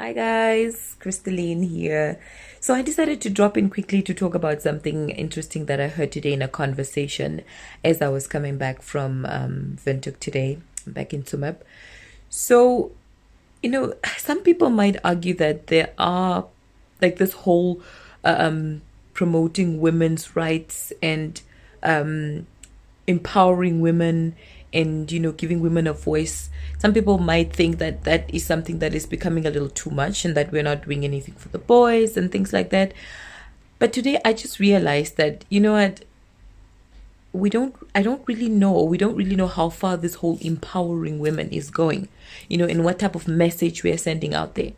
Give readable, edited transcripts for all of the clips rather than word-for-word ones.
Hi guys, Crystalline here. So I decided to drop in quickly to talk about something interesting that I heard today in a conversation as I was coming back from Windhoek today, back in Sumep. So, some people might argue that there are like this whole promoting women's rights and empowering women and giving women a voice. Some people might think that that is something that is becoming a little too much and that we're not doing anything for the boys and things like that. But today I just realized that what, we don't really know how far this whole empowering women is going, and what type of message we are sending out there.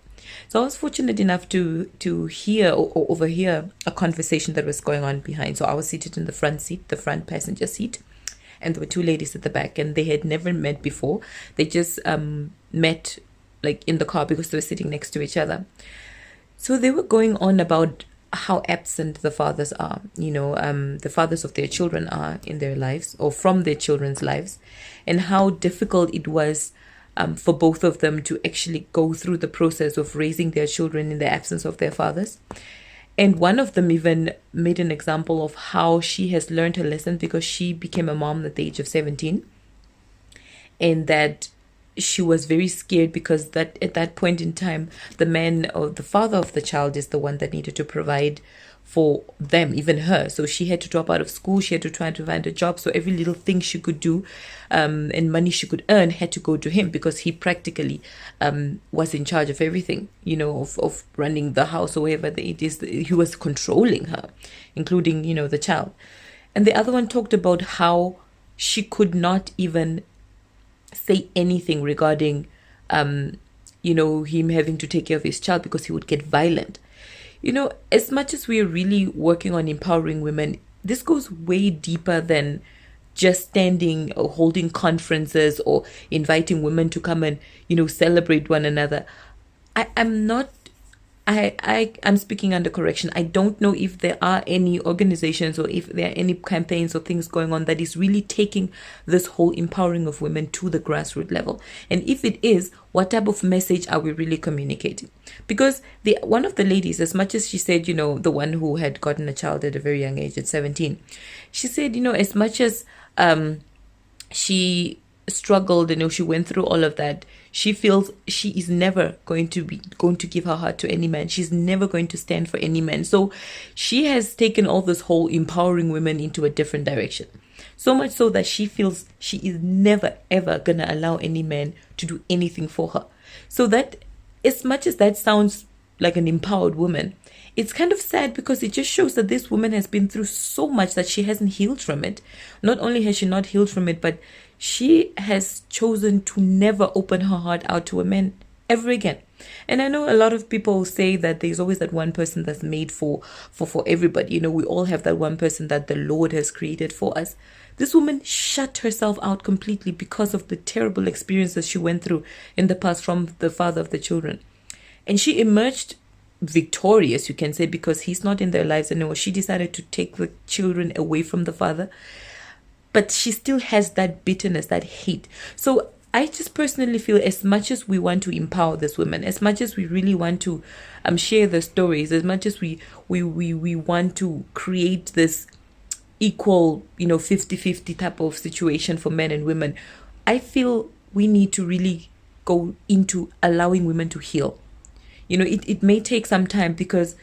So I was fortunate enough to hear or overhear a conversation that was going on behind. So I was seated in the front seat, the front passenger seat, and there were two ladies at the back, and they had never met before. They just met like in the car because they were sitting next to each other. So they were going on about how absent the fathers are, the fathers of their children are in their lives or from their children's lives, and how difficult it was for both of them to actually go through the process of raising their children in the absence of their fathers. And one of them even made an example of how she has learned her lesson because she became a mom at the age of 17, and that she was very scared because that at that point in time the man or the father of the child is the one that needed to provide for them, even her. So she had to drop out of school, she had to try to find a job, so every little thing she could do and money she could earn had to go to him because he practically was in charge of everything, of running the house or whatever it is. He was controlling her, including the child. And the other one talked about how she could not even say anything regarding him having to take care of his child because he would get violent. As much as we're really working on empowering women, this goes way deeper than just standing or holding conferences or inviting women to come and celebrate one another. I'm not I'm speaking under correction. I don't know if there are any organizations or if there are any campaigns or things going on that is really taking this whole empowering of women to the grassroots level. And if it is, what type of message are we really communicating? Because one of the ladies, as much as she said, the one who had gotten a child at a very young age, at 17, she said, as much as she struggled, she went through all of that, she feels she is never going to give her heart to any man. She's never going to stand for any man. So she has taken all this whole empowering women into a different direction, so much so that she feels she is never ever gonna allow any man to do anything for her. So that, as much as that sounds like an empowered woman, it's kind of sad because it just shows that this woman has been through so much that she hasn't healed from it. Not only has she not healed from it, but she has chosen to never open her heart out to a man ever again. And I know a lot of people say that there's always that one person that's made for everybody. We all have that one person that the Lord has created for us. This woman shut herself out completely because of the terrible experiences she went through in the past from the father of the children. And she emerged victorious, you can say, because he's not in their lives anymore. She decided to take the children away from the father, but she still has that bitterness, that hate. So I just personally feel, as much as we want to empower this woman, as much as we really want to share the stories, as much as we want to create this equal 50-50 type of situation for men and women, I feel we need to really go into allowing women to heal. It may take some time, because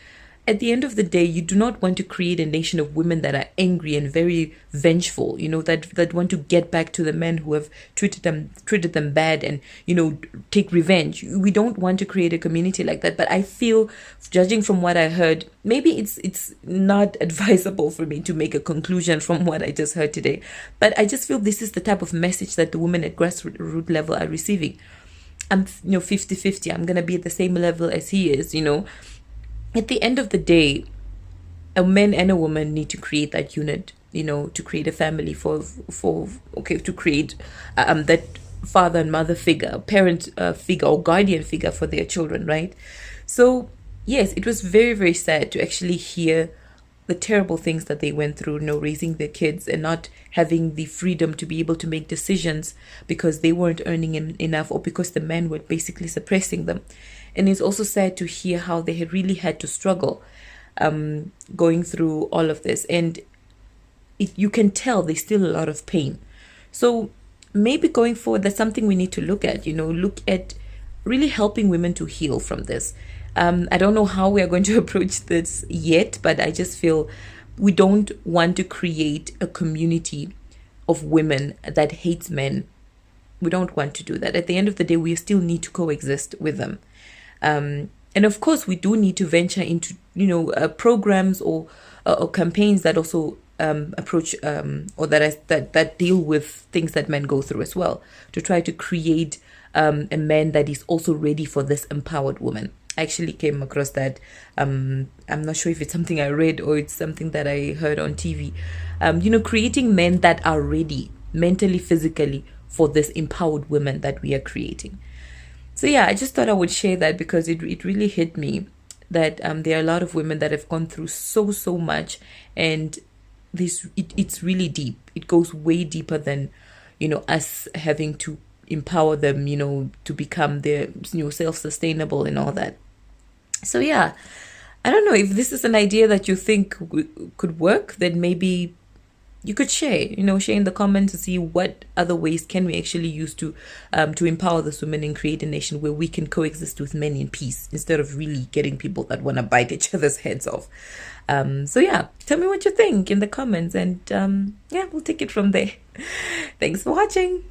at the end of the day, you do not want to create a nation of women that are angry and very vengeful, that want to get back to the men who have treated them bad and, take revenge. We don't want to create a community like that. But I feel, judging from what I heard, maybe it's not advisable for me to make a conclusion from what I just heard today. But I just feel this is the type of message that the women at grassroots level are receiving. I'm 50-50. I'm going to be at the same level as he is, At the end of the day, a man and a woman need to create that unit, to create a family to create that father and mother figure, parent figure or guardian figure for their children, right? So yes, it was very, very sad to actually hear the terrible things that they went through, raising their kids and not having the freedom to be able to make decisions because they weren't earning enough, or because the men were basically suppressing them. And it's also sad to hear how they had really had to struggle going through all of this. And you can tell there's still a lot of pain. So maybe going forward, that's something we need to look at, look at really helping women to heal from this. I don't know how we are going to approach this yet, but I just feel we don't want to create a community of women that hates men. We don't want to do that. At the end of the day, we still need to coexist with them. And of course, we do need to venture into, programs or campaigns that also approach or that deal with things that men go through as well, to try to create a man that is also ready for this empowered woman. I actually came across that. I'm not sure if it's something I read or it's something that I heard on TV. Creating men that are ready mentally, physically for this empowered woman that we are creating. So yeah, I just thought I would share that because it really hit me that there are a lot of women that have gone through so much, and it's really deep. It goes way deeper than us having to empower them to become their self-sustainable and all that. So yeah, I don't know if this is an idea that you think could work. Then maybe you could share in the comments to see what other ways can we actually use to empower this women and create a nation where we can coexist with men in peace, instead of really getting people that want to bite each other's heads off. So yeah, tell me what you think in the comments, and yeah, we'll take it from there. Thanks for watching.